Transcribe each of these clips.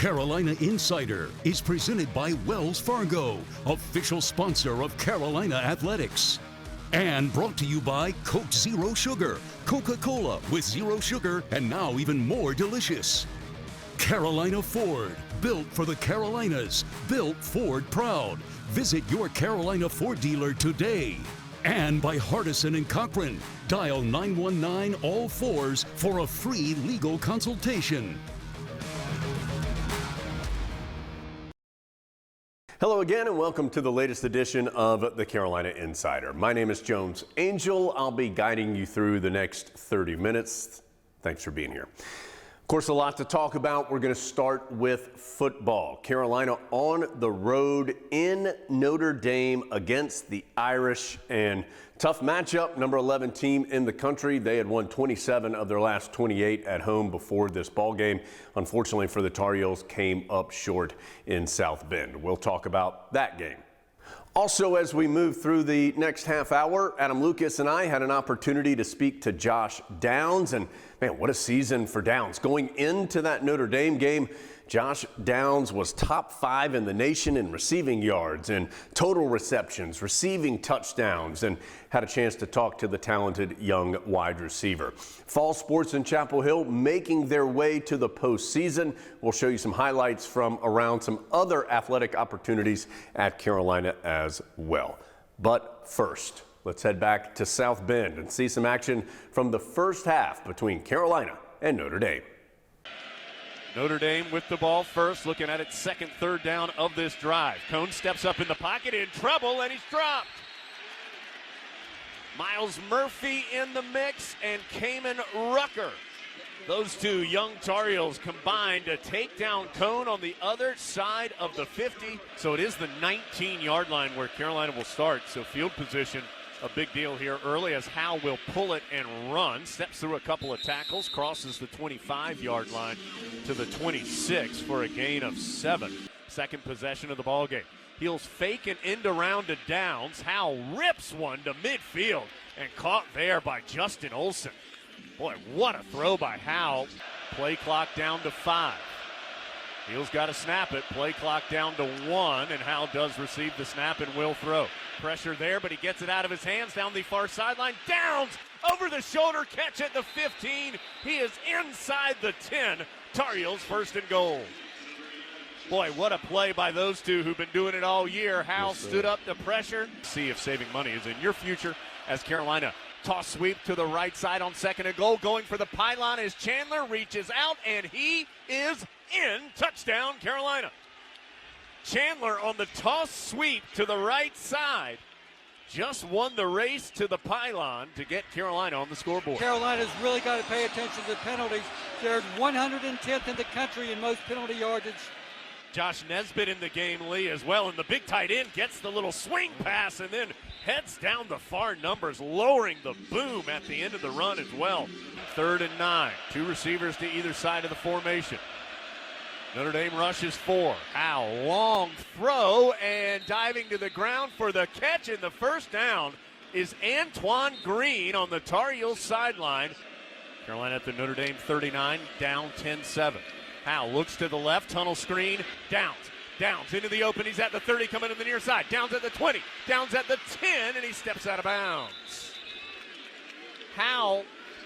Carolina Insider is presented by Wells Fargo, official sponsor of Carolina Athletics. And brought to you by Coke Zero Sugar, Coca-Cola with zero sugar and now even more delicious. Carolina Ford, built for the Carolinas, built Ford proud. Visit your Carolina Ford dealer today. And by Hardison and Cochran, dial 919 all fours for a free legal consultation. Hello again and welcome to the latest edition of the Carolina Insider. My name is Jones Angel. I'll be guiding you through the next 30 minutes. Thanks for being here. Of course, a lot to talk about. We're going to start with football. Carolina on the road in Notre Dame against the Irish, and tough matchup. Number 11 team in the country. They had won 27 of their last 28 at home before this ball game. Unfortunately for the Tar Heels, came up short in South Bend. We'll talk about that game. Also, as we move through the next half hour, Adam Lucas and I had an opportunity to speak to Josh Downs, and man, what a season for Downs. Going into that Notre Dame game, Josh Downs was top 5 in the nation in receiving yards and total receptions, receiving touchdowns, and had a chance to talk to the talented young wide receiver. Fall sports in Chapel Hill making their way to the postseason. We'll show you some highlights from around some other athletic opportunities at Carolina as well. But first, let's head back to South Bend and see some action from the first half between Carolina and Notre Dame. Notre Dame with the ball first, looking at its second third down of this drive. Cone steps up in the pocket, in trouble, and he's dropped. Miles Murphy in the mix, and Kamen Rucker. Those two young Tar Heels combined to take down Cone on the other side of the 50. So it is the 19-yard line where Carolina will start. So field position, a big deal here early as Howe will pull it and run. Steps through a couple of tackles, crosses the 25-yard line to the 26 for a gain of 7. Second possession of the ball game. Heels fake an end around to Downs. Howe rips one to midfield and caught there by Justin Olson. Boy, what a throw by Howe. Play clock down to 5. Heels got to snap it. Play clock down to 1, and Howe does receive the snap and will throw. Pressure there, but he gets it out of his hands down the far sideline. Downs over the shoulder catch at the 15. He is inside the 10. Tar Heels first and goal. Boy, what a play by those two who've been doing it all year. Howe stood up to pressure. See if saving money is in your future as Carolina toss sweep to the right side on second and goal. Going for the pylon as Chandler reaches out, and he is in. Touchdown, Carolina. Chandler on the toss sweep to the right side just won the race to the pylon to get Carolina on the scoreboard. Carolina's really got to pay attention to the penalties. They're 110th in the country in most penalty yardage. Josh Nesbitt in the game, Lee, as well, and the big tight end gets the little swing pass and then heads down the far numbers, lowering the boom at the end of the run as well. 3rd and 9, 2 receivers to either side of the formation. Notre Dame rushes 4. Howe, long throw, and diving to the ground for the catch in the first down is Antoine Green on the Tar Heels sideline. Carolina at the Notre Dame 39, down 10-7. Howe looks to the left, tunnel screen, Downs into the open. He's at the 30, coming to the near side. Downs at the 20, Downs at the 10, and he steps out of bounds. Howe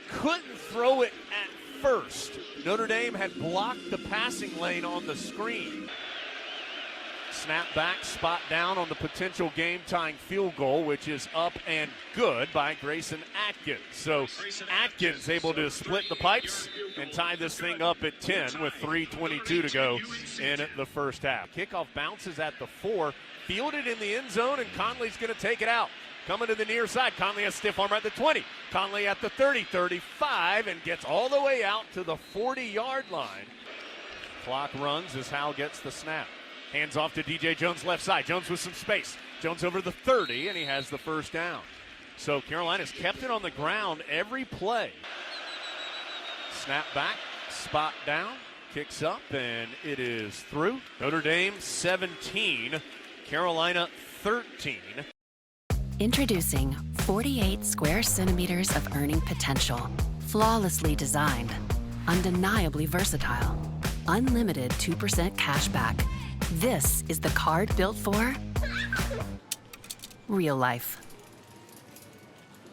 couldn't throw it at first. Notre Dame had blocked the passing lane on the screen. Snap back, spot down on the potential game-tying field goal, which is up and good by Grayson Atkins. So Atkins able to split the pipes and tie this thing up at 10 with 3:22 to go in the first half. Kickoff bounces at the 4, fielded in the end zone, and Conley's going to take it out. Coming to the near side, Conley has stiff arm at the 20. Conley at the 30, 35, and gets all the way out to the 40-yard line. Clock runs as Howe gets the snap. Hands off to DJ Jones left side. Jones with some space. Jones over the 30, and he has the first down. So Carolina's kept it on the ground every play. Snap back, spot down, kicks up, and it is through. Notre Dame 17, Carolina 13. Introducing 48 square centimeters of earning potential. Flawlessly designed, undeniably versatile. unlimited 2% cash back. This is the card built for real life.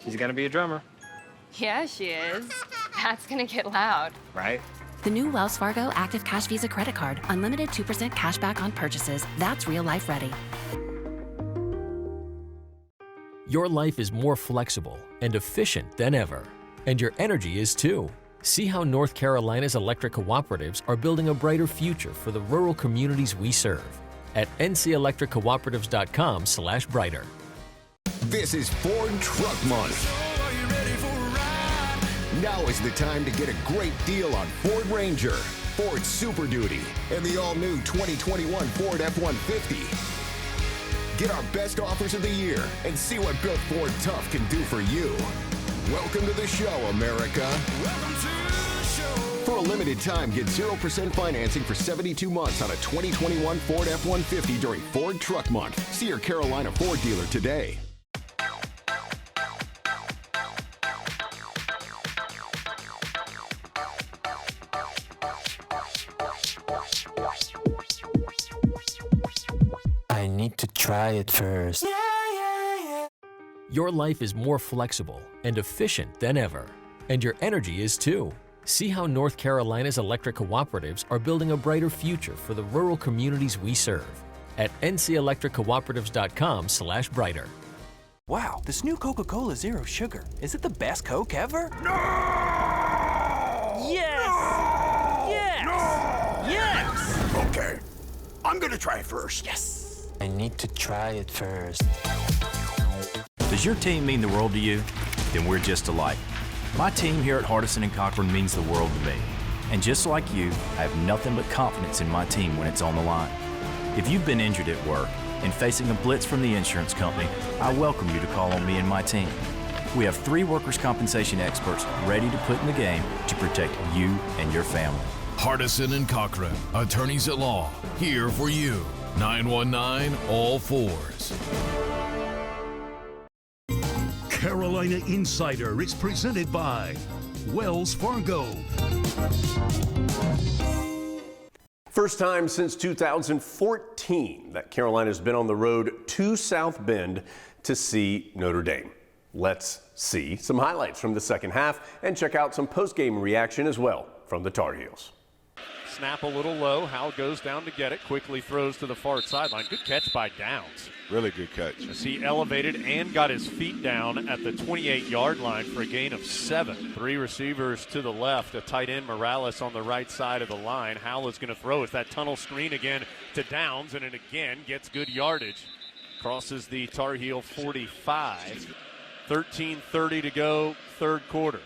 She's gonna be a drummer. Yeah, she is. That's gonna get loud. Right? The new Wells Fargo Active Cash Visa credit card. Unlimited 2% cash back on purchases. That's real life ready. Your life is more flexible and efficient than ever, and your energy is too. See how North Carolina's electric cooperatives are building a brighter future for the rural communities we serve at ncelectriccooperatives.com/brighter. This is Ford Truck Month. Now is the time to get a great deal on Ford Ranger, Ford Super Duty, and the all-new 2021 Ford F-150. Get our best offers of the year and see what Built Ford Tough can do for you. Welcome to the show, America. Welcome to the show. For a limited time, get 0% financing for 72 months on a 2021 Ford F-150 during Ford Truck Month. See your Carolina Ford dealer today. I need to try it first. Your life is more flexible and efficient than ever, and your energy is too. See how North Carolina's electric cooperatives are building a brighter future for the rural communities we serve at ncelectriccooperatives.com/brighter. Wow, this new Coca-Cola Zero Sugar. Is it the best Coke ever? No! Yes! No! Yes! No! Yes! Okay, I'm gonna try it first. Yes! I need to try it first. Does your team mean the world to you? Then we're just alike. My team here at Hardison & Cochran means the world to me. And just like you, I have nothing but confidence in my team when it's on the line. If you've been injured at work and facing a blitz from the insurance company, I welcome you to call on me and my team. We have 3 workers' compensation experts ready to put in the game to protect you and your family. Hardison & Cochran, attorneys at law, here for you. 919-ALL-4s. Carolina Insider is presented by Wells Fargo. First time since 2014 that Carolina's been on the road to South Bend to see Notre Dame. Let's see some highlights from the second half and check out some post-game reaction as well from the Tar Heels. Snap a little low. Howell goes down to get it. Quickly throws to the far sideline. Good catch by Downs. Really good catch. As he elevated and got his feet down at the 28-yard line for a gain of 7. 3 receivers to the left. A tight end, Morales, on the right side of the line. Howell is going to throw. It's that tunnel screen again to Downs, and it again gets good yardage. Crosses the Tar Heel 45. 13:30 to go, third quarter.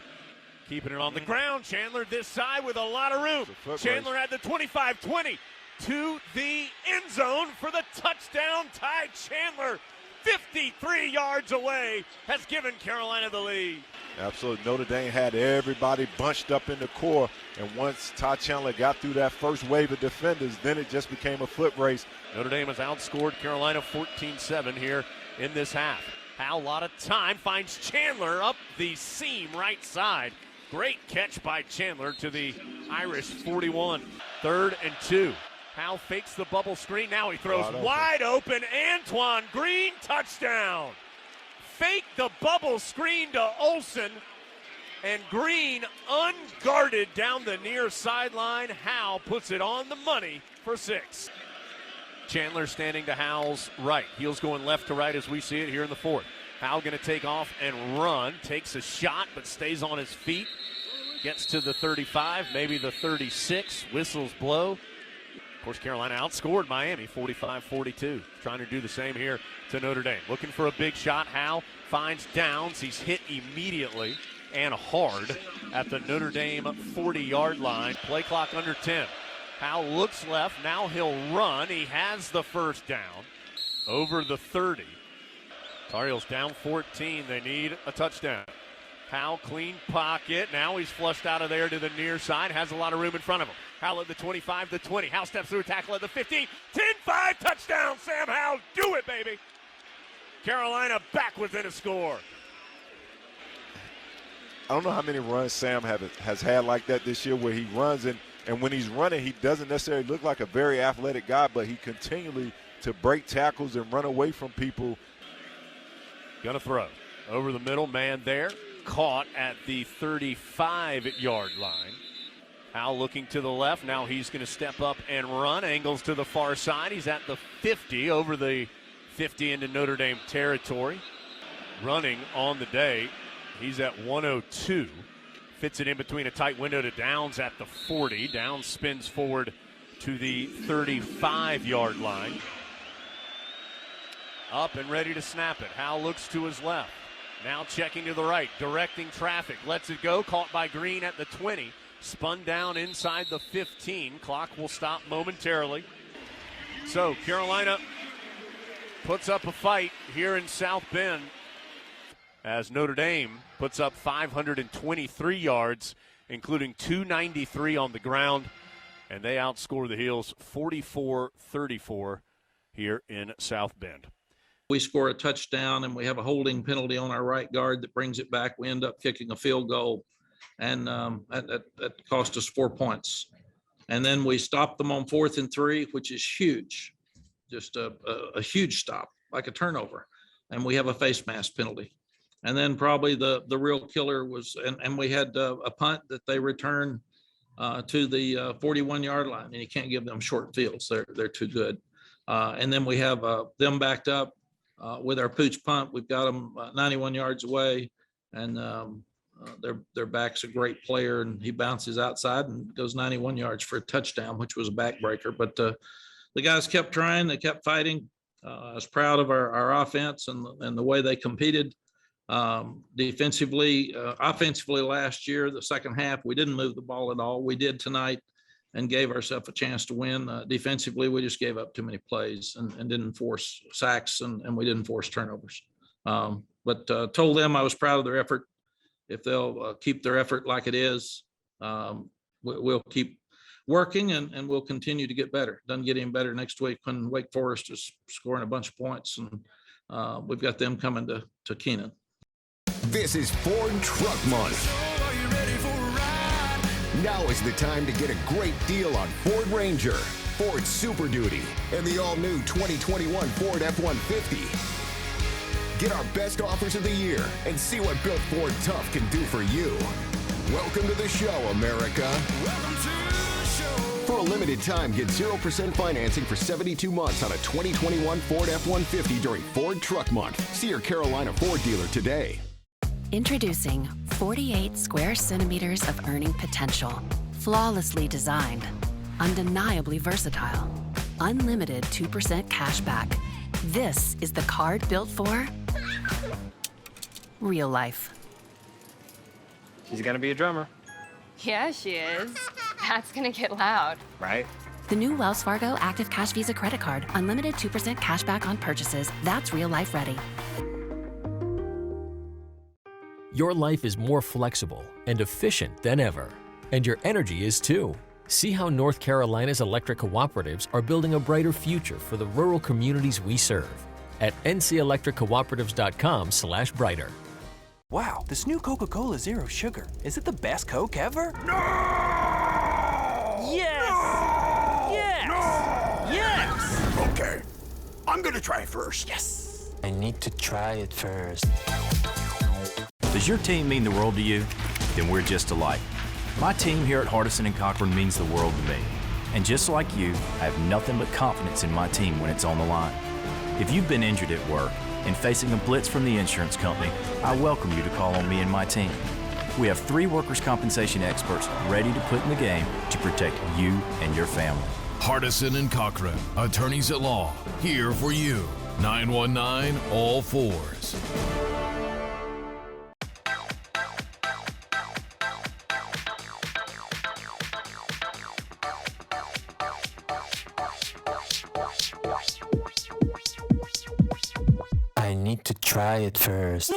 Keeping it on the ground. Chandler this side with a lot of room. Chandler at the 25-20 to the end zone for the touchdown. Ty Chandler, 53 yards away, has given Carolina the lead. Absolutely. Notre Dame had everybody bunched up in the core, and once Ty Chandler got through that first wave of defenders, then it just became a foot race. Notre Dame has outscored Carolina 14-7 here in this half. Howell, a lot of time, finds Chandler up the seam right side. Great catch by Chandler to the Irish 41. 3rd and 2. Howell fakes the bubble screen. Now he throws wide open. Antoine Green, touchdown. Fake the bubble screen to Olsen. And Green unguarded down the near sideline. Howell puts it on the money for 6. Chandler standing to Howell's right. Heels going left to right as we see it here in the 4th. Howell going to take off and run. Takes a shot, but stays on his feet. Gets to the 35, maybe the 36. Whistles blow. Of course, Carolina outscored Miami 45-42. Trying to do the same here to Notre Dame. Looking for a big shot. Howell finds Downs. He's hit immediately and hard at the Notre Dame 40-yard line. Play clock under 10. Howell looks left. Now he'll run. He has the first down over the 30. Tar Heels down 14. They need a touchdown. Howell, clean pocket. Now he's flushed out of there to the near side. Has a lot of room in front of him. Howell at the 25, the 20. Howell steps through a tackle at the 15. 10-5, touchdown, Sam Howell. Do it, baby. Carolina back within a score. I don't know how many runs Sam has had like that this year where he runs and And when he's running, he doesn't necessarily look like a very athletic guy, but he continually to break tackles and run away from people. Gonna throw. Over the middle, man there. Caught at the 35-yard line. Howell looking to the left. Now he's going to step up and run. Angles to the far side. He's at the 50, over the 50 into Notre Dame territory. Running on the day, he's at 102. Fits it in between a tight window to Downs at the 40. Downs spins forward to the 35-yard line. Up and ready to snap it. Howell looks to his left. Now checking to the right, directing traffic. Lets it go, caught by Green at the 20. Spun down inside the 15. Clock will stop momentarily. So Carolina puts up a fight here in South Bend as Notre Dame puts up 523 yards, including 293 on the ground, and they outscore the Heels 44-34 here in South Bend. We score a touchdown and we have a holding penalty on our right guard that brings it back. We end up kicking a field goal, and that cost us 4 points. And then we stop them on 4th and 3, which is huge, just a huge stop, like a turnover. And we have a face mask penalty. And then probably the real killer was, and we had a punt that they returned to the 41-yard line, and you can't give them short fields. They're too good. And then we have them backed up with our pooch punt. We've got them 91 yards away, and their back's a great player, and he bounces outside and goes 91 yards for a touchdown, which was a backbreaker. But the guys kept trying. They kept fighting. I was proud of our offense and the way they competed. Defensively, offensively last year, the second half, we didn't move the ball at all. We did tonight and gave ourselves a chance to win. Defensively, we just gave up too many plays and didn't force sacks, and we didn't force turnovers. But told them I was proud of their effort. If they'll keep their effort like it is, we'll keep working and we'll continue to get better. Doesn't get any better next week when Wake Forest is scoring a bunch of points, and we've got them coming to Kenan. This is Ford Truck Month. Now is the time to get a great deal on Ford Ranger, Ford Super Duty, and the all-new 2021 Ford F-150. Get our best offers of the year and see what Built Ford Tough can do for you. Welcome to the show, America. Welcome to the show. For a limited time, get 0% financing for 72 months on a 2021 Ford F-150 during Ford Truck Month. See your Carolina Ford dealer today. Introducing 48 square centimeters of earning potential. Flawlessly designed, undeniably versatile, unlimited 2% cash back. This is the card built for real life. She's gonna be a drummer. Yeah, she is. That's gonna get loud. Right? The new Wells Fargo Active Cash Visa credit card. Unlimited 2% cash back on purchases. That's real life ready. Your life is more flexible and efficient than ever, and your energy is too. See how North Carolina's electric cooperatives are building a brighter future for the rural communities we serve at ncelectriccooperatives.com/brighter. Wow, this new Coca-Cola Zero Sugar. Is it the best Coke ever? No! Yes! No! Yes! No! Yes! Okay, I'm gonna try it first. Yes! I need to try it first. Does your team mean the world to you? Then we're just alike. My team here at Hardison & Cochran means the world to me. And just like you, I have nothing but confidence in my team when it's on the line. If you've been injured at work and facing a blitz from the insurance company, I welcome you to call on me and my team. We have 3 workers' compensation experts ready to put in the game to protect you and your family. Hardison & Cochran, attorneys at law, here for you. 919 all fours. I need to try it first.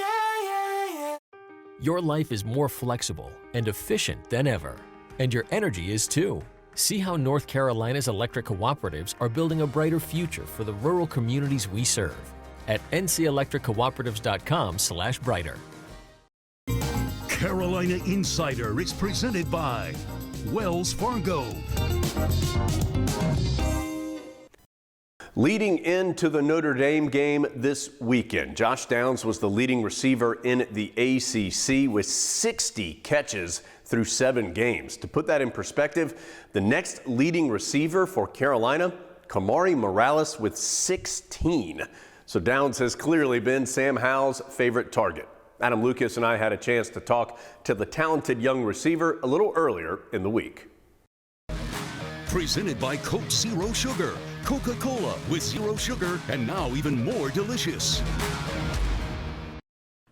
Your life is more flexible and efficient than ever, and your energy is too. See how North Carolina's electric cooperatives are building a brighter future for the rural communities we serve at ncelectriccooperatives.com/brighter. Carolina Insider is presented by Wells Fargo. Leading into the Notre Dame game this weekend, Josh Downs was the leading receiver in the ACC with 60 catches through 7 games. To put that in perspective, the next leading receiver for Carolina, Kamari Morales with 16. So Downs has clearly been Sam Howell's favorite target. Adam Lucas and I had a chance to talk to the talented young receiver a little earlier in the week. Presented by Coke Zero Sugar. Coca-Cola with zero sugar and now even more delicious.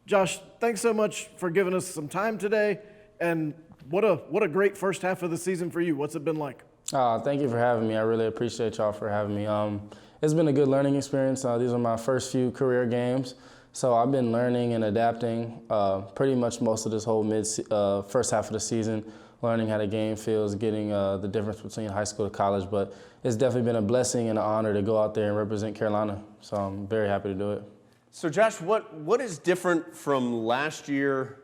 Josh, thanks so much for giving us some time today. And what a great first half of the season for you. What's it been like? Thank you for having me. I really appreciate y'all for having me. It's been a good learning experience. These are my first few career games. So I've been learning and adapting pretty much most of this whole first half of the season, learning how the game feels, getting the difference between high school to college. But it's definitely been a blessing and an honor to go out there and represent Carolina. So I'm very happy to do it. So Josh, what is different from last year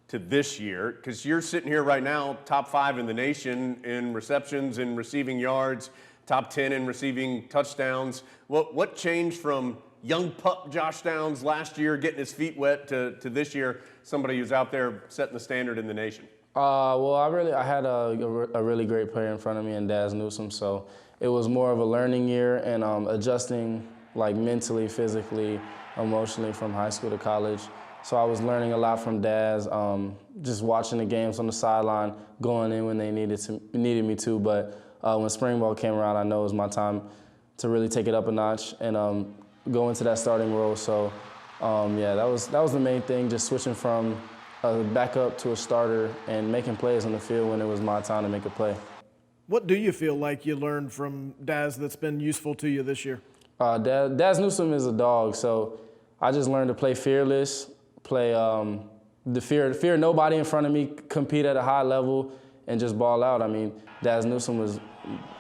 to this year? Because you're sitting here right now, top 5 in the nation in receptions and receiving yards, top 10 in receiving touchdowns. What changed from young pup Josh Downs last year getting his feet wet to this year, somebody who's out there setting the standard in the nation? Well, I had a really great player in front of me in Daz Newsome, so it was more of a learning year and adjusting like mentally, physically, emotionally from high school to college. So I was learning a lot from Daz, just watching the games on the sideline, going in when they needed me to. But when spring ball came around, I know it was my time to really take it up a notch and go into that starting role. So yeah, that was the main thing, just switching from a backup to a starter and making plays on the field when it was my time to make a play. What do you feel like you learned from Daz that's been useful to you this year? Daz Newsome is a dog, so I just learned to play fearless, play fear nobody in front of me, compete at a high level, and just ball out. I mean, Daz Newsome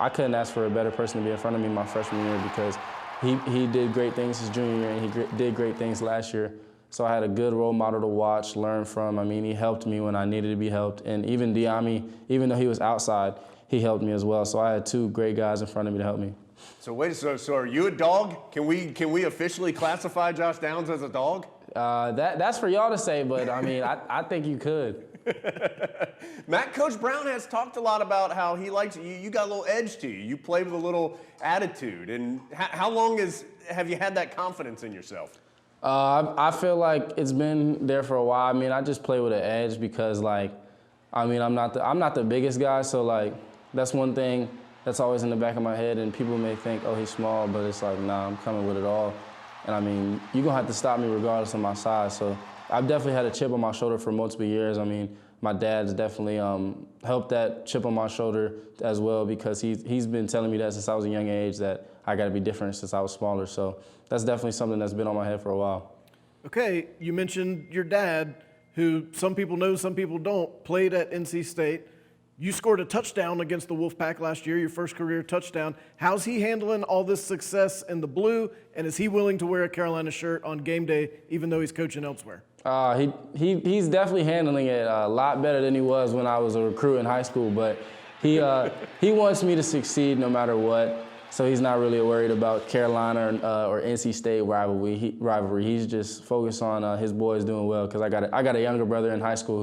I couldn't ask for a better person to be in front of me my freshman year because he did great things his junior year and he did great things last year. So I had a good role model to watch, learn from. I mean, he helped me when I needed to be helped. And even Diami, even though he was outside, he helped me as well. So I had 2 great guys in front of me to help me. So are you a dog? Can we officially classify Josh Downs as a dog? That's for y'all to say, but I mean, I think you could. Matt, Coach Brown has talked a lot about how he likes you. You got a little edge to you. You play with a little attitude. And how long have you had that confidence in yourself? I feel like it's been there for a while. I mean, I just play with an edge because, like, I mean, I'm not the biggest guy, so like that's one thing that's always in the back of my head. And people may think, oh, he's small, but it's like, nah, I'm coming with it all. And I mean, you're gonna have to stop me regardless of my size. So I've definitely had a chip on my shoulder for multiple years. I mean, my dad's definitely helped that chip on my shoulder as well because he's been telling me that since I was a young age that I got to be different since I was smaller. So that's definitely something that's been on my head for a while. Okay, you mentioned your dad, who some people know, some people don't, played at NC State. You scored a touchdown against the Wolfpack last year, your first career touchdown. How's he handling all this success in the blue, and is he willing to wear a Carolina shirt on game day even though he's coaching elsewhere? He's definitely handling it a lot better than he was when I was a recruit in high school, but he wants me to succeed no matter what. So he's not really worried about Carolina or NC State rivalry. He's just focused on his boys doing well because I got a younger brother in high school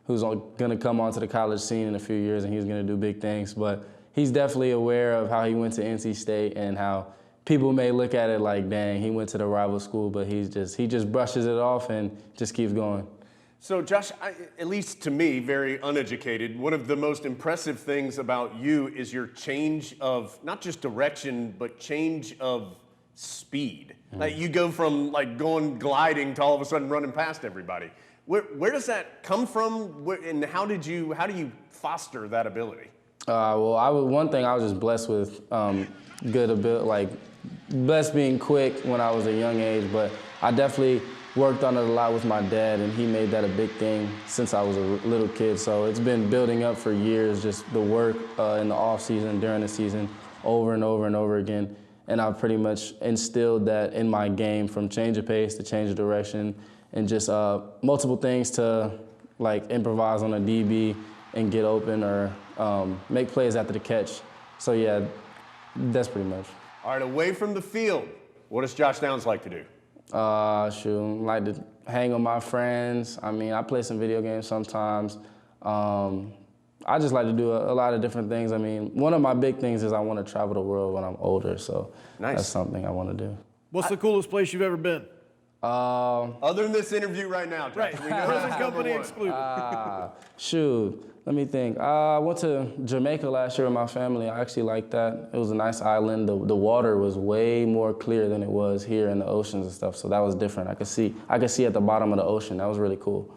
who's going to come onto the college scene in a few years and he's going to do big things. But he's definitely aware of how he went to NC State and how people may look at it like, dang, he went to the rival school, but he just brushes it off and just keeps going. So, Josh, at least to me, very uneducated, one of the most impressive things about you is your change of not just direction, but change of speed. Like you go from like going gliding to all of a sudden running past everybody. Where does that come from, and how do you foster that ability? One thing I was just blessed with good ability, like blessed being quick when I was a young age, but I definitely worked on it a lot with my dad, and he made that a big thing since I was a little kid. So it's been building up for years, just the work in the off season, during the season, over and over and over again. And I've pretty much instilled that in my game, from change of pace to change of direction, and just multiple things to like improvise on a DB and get open or make plays after the catch. So yeah, that's pretty much. All right, away from the field, what does Josh Downs like to do? Shoot, like to hang with my friends. I mean, I play some video games sometimes. I just like to do a lot of different things. I mean, one of my big things is I want to travel the world when I'm older, so that's something I want to do. What's the coolest place you've ever been? Other than this interview right now, Josh. Right, present company excluded. Shoot, let me think. I went to Jamaica last year with my family. I actually liked that. It was a nice island. The water was way more clear than it was here in the oceans and stuff, so that was different. I could see at the bottom of the ocean. That was really cool.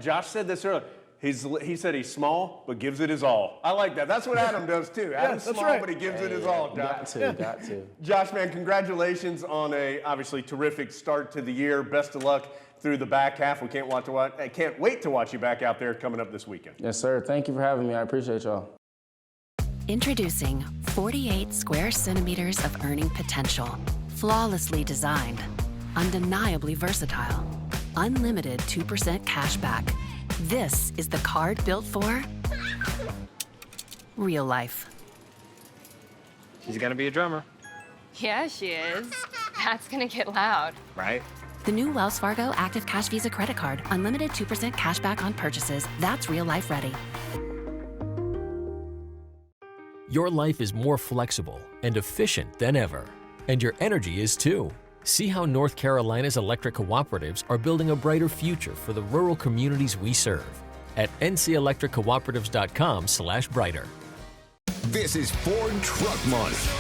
Josh said this earlier. He said he's small, but gives it his all. I like that. That's what Adam does, too. Adam's small, right. But he gives it his all, Josh. Got to. Josh, man, congratulations on a obviously terrific start to the year. Best of luck through the back half. We can't wait to watch you back out there coming up this weekend. Yes, sir. Thank you for having me. I appreciate y'all. Introducing 48 square centimeters of earning potential. Flawlessly designed, undeniably versatile, unlimited 2% cash back. This is the card built for real life. She's gonna be a drummer. Yeah, she is. That's gonna get loud. Right? The new Wells Fargo Active Cash Visa credit card. Unlimited 2% cash back on purchases. That's real life ready. Your life is more flexible and efficient than ever, and your energy is too. See how North Carolina's electric cooperatives are building a brighter future for the rural communities we serve at ncelectriccooperatives.com/brighter. This is Ford Truck Month.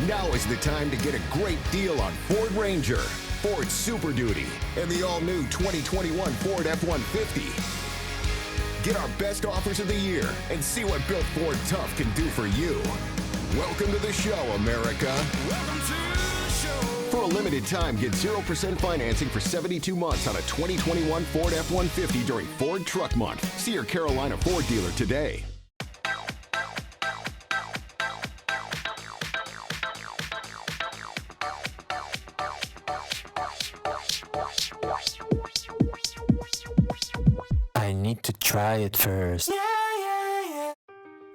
Now is the time to get a great deal on Ford Ranger, Ford Super Duty, and the all-new 2021 Ford F-150. Get our best offers of the year and see what Built Ford Tough can do for you. Welcome to the show, America. Welcome to the show. For a limited time, get 0% financing for 72 months on a 2021 Ford F-150 during Ford Truck Month. See your Carolina Ford dealer today. I need to try it first.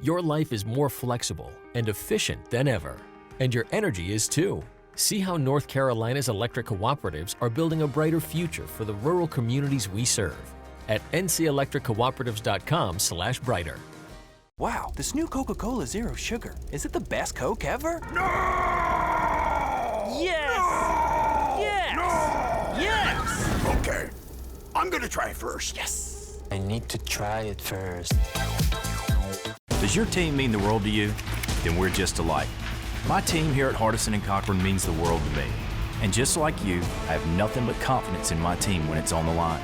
Your life is more flexible and efficient than ever, and your energy is too. See how North Carolina's electric cooperatives are building a brighter future for the rural communities we serve at ncelectriccooperatives.com/brighter. Wow, this new Coca-Cola Zero Sugar. Is it the best Coke ever? No! Yes! No! Yes! No! Yes! Okay, I'm gonna try first. Yes! I need to try it first. Does your team mean the world to you? Then we're just alike. My team here at Hardison and Cochran means the world to me. And just like you, I have nothing but confidence in my team when it's on the line.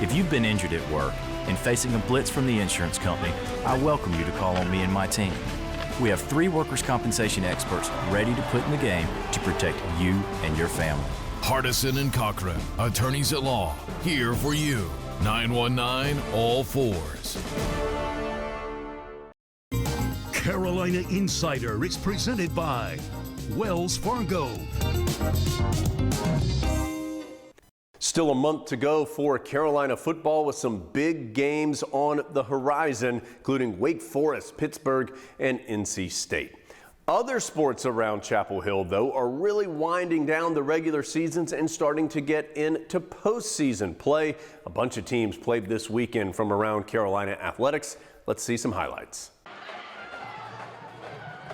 If you've been injured at work and facing a blitz from the insurance company, I welcome you to call on me and my team. We have 3 workers' compensation experts ready to put in the game to protect you and your family. Hardison and Cochran, attorneys at law, here for you. 919-ALL-4s. Carolina Insider is presented by Wells Fargo. Still a month to go for Carolina football with some big games on the horizon, including Wake Forest, Pittsburgh, and NC State. Other sports around Chapel Hill, though, are really winding down the regular seasons and starting to get into postseason play. A bunch of teams played this weekend from around Carolina athletics. Let's see some highlights.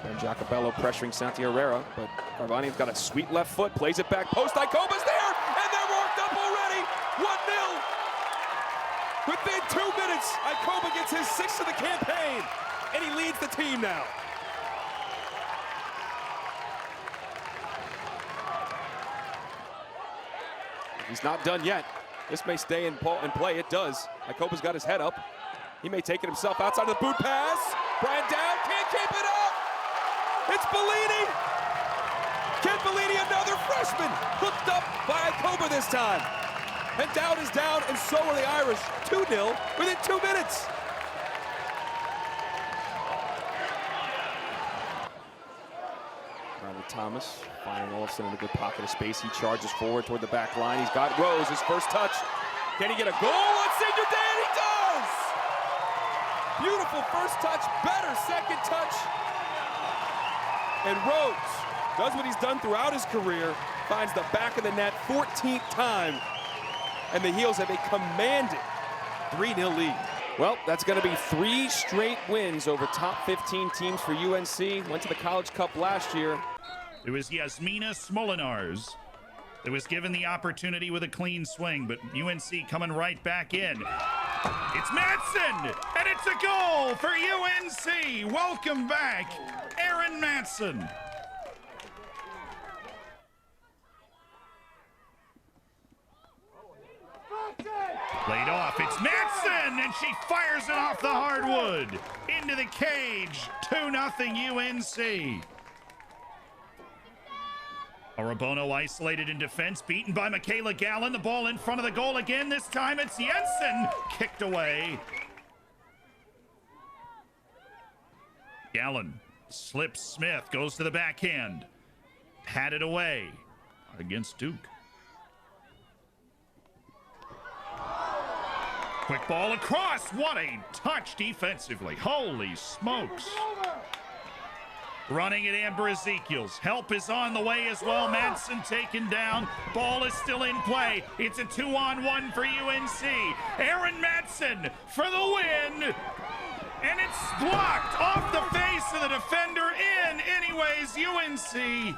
And Jacobello pressuring Santi Herrera, but Carvani's got a sweet left foot, plays it back post. Icoba's there, and they're worked up already. 1-0. Within 2 minutes, Icoba gets his 6th of the campaign, and he leads the team now. He's not done yet. This may stay in play. It does. Icoba's got his head up. He may take it himself outside of the boot pass. Brian Dowd can't keep it up. It's Bellini. Ken Bellini, another freshman, hooked up by Icoba this time. And Dowd is down, and so are the Irish. 2-0 within 2 minutes. Riley Thomas finding Olsen in a good pocket of space. He charges forward toward the back line. He's got Rose, his first touch. Can he get a goal on senior day? And he does! Beautiful first touch, better second touch. And Rhodes does what he's done throughout his career, finds the back of the net 14th time, and the Heels have a commanding 3-0 lead. Well, that's going to be 3 straight wins over top 15 teams for UNC. Went to the College Cup last year. It was Yasmina Smolinars that was given the opportunity with a clean swing, but UNC coming right back in. It's Matson, and it's a goal for UNC. Welcome back, Aaron Matson. Laid off, it's Matson, and she fires it off the hardwood. Into the cage, 2-0 UNC. Arabono isolated in defense, beaten by Michaela Gallen. The ball in front of the goal again. This time it's Jensen, kicked away. Gallen slips Smith, goes to the backhand. Patted away against Duke. Quick ball across. What a touch defensively. Holy smokes. Running at Amber Ezekiels. Help is on the way as well. Madsen taken down. Ball is still in play. It's a 2-on-1 for UNC. Aaron Madsen for the win. And it's blocked off the face of the defender in. Anyways, UNC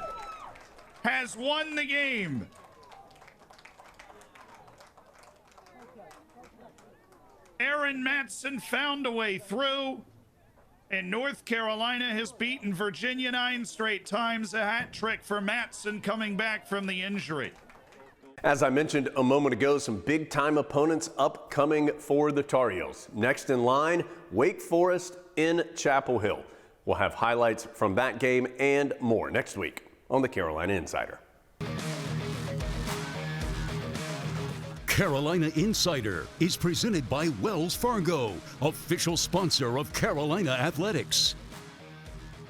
has won the game. Aaron Matson found a way through, and North Carolina has beaten Virginia 9 straight times. A hat trick for Matson coming back from the injury. As I mentioned a moment ago, some big-time opponents upcoming for the Tar Heels. Next in line, Wake Forest in Chapel Hill. We'll have highlights from that game and more next week on the Carolina Insider. Carolina Insider is presented by Wells Fargo, official sponsor of Carolina Athletics.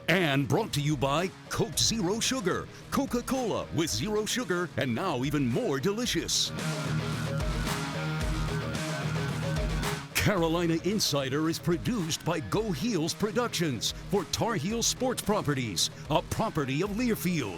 And brought to you by Coke Zero Sugar, Coca-Cola with zero sugar and now even more delicious. Carolina Insider is produced by Go Heels Productions for Tar Heels Sports Properties, a property of Learfield.